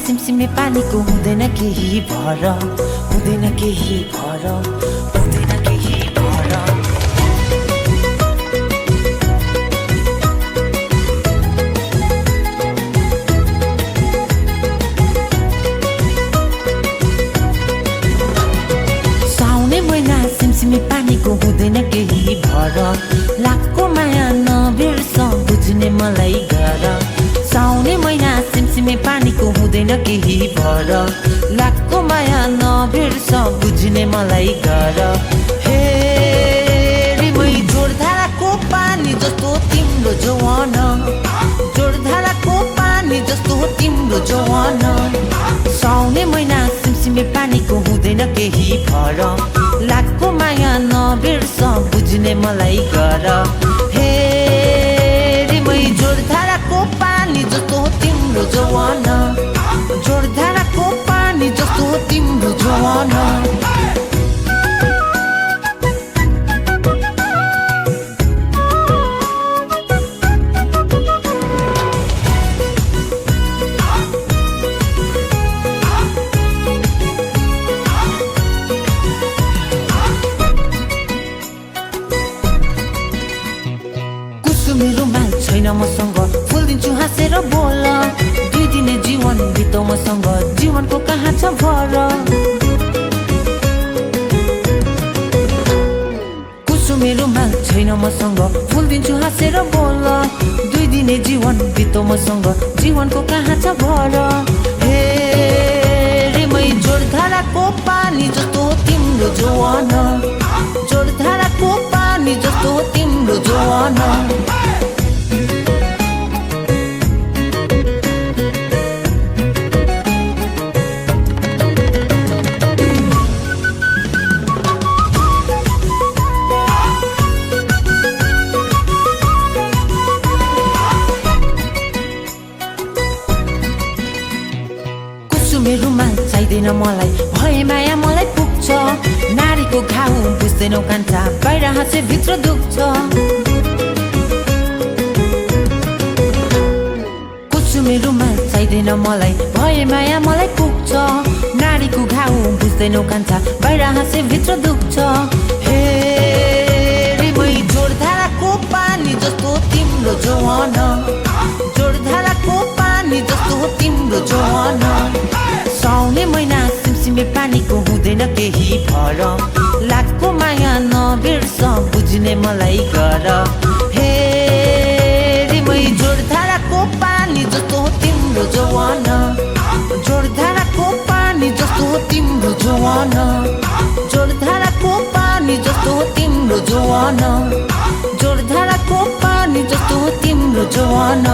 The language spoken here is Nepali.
सिमसिमे पानीको हुँदैन केही भर, हुँदैन केही भर, हुँदैन केही भर। साउने महिना सिमसिमे पानीको हुँदैन केही भर, लाखको माया नबिर्स बुझ्ने मलाई घर। साउने महिना सिमसिमे पानीको हुँदैन केही भर, लाखको माया नबिर्स बुझ्ने मलाई घर। हे मै जोरधाराको पानी जस्तो तिम्रो जवान, जोरधाराको पानी जस्तो तिम्रो जवान। साउने महिना सिमसिमे पानीको हुँदैन केही भर, लाखको माया नबिर्स बुझ्ने मलाई घर। हे मै जोरधाराको पानी जस्तो तिम्रो जवान, जोरधाराको पानी जस्तो तिम्रो जवान। कुसुमे रुमाल छैन मसँग, फुल्दिन्छु हाँसेर बोल। 2 दिने जीवन बिताउ मसँग, जीवनको कहाँ छ भर। कुसुमे रुमाल छैन मसँग, फुल्दिन्छु हाँसेर बोल। 2 दिने जीवन बिताउ मसँग, जीवनको कहाँ छ भर। हे मै जोरधाराको पानी जस्तो तिम्रो जवान, जोरधाराको पानी जस्तो तिम्रो जवान। कुसुमे रुमाल चाहिँदैन मलाई, भए माया मलाई पुग्छ। नारीको घाउ बुझ्दैनौ कान्छा, बाहिर हाँसे भित्र दुख्छ। कुसुमे रुमाल चाहिँदैन मलाई, भए माया मलाई पुग्छ। नारीको घाउ बुझ्दैनौ कान्छा, बाहिर हाँसे भित्र दुख्छ। हे मै जोरधाराको पानी जस्तो तिम्रो जवान, जोरधाराको पानी जस्तो तिम्रो जवान। साउने महिना सिमसिमे पानीको हुँदैन केही भर, लाखको माया नबिर्स बुझ्ने मलाई घर। हे मै जोरधाराको पानी जस्तो तिम्रो जवान, जोरधाराको पानी जस्तो तिम्रो जवान, जोरधाराको पानी जस्तो तिम्रो जवान, जोरधाराको पानी जस्तो तिम्रो जवान।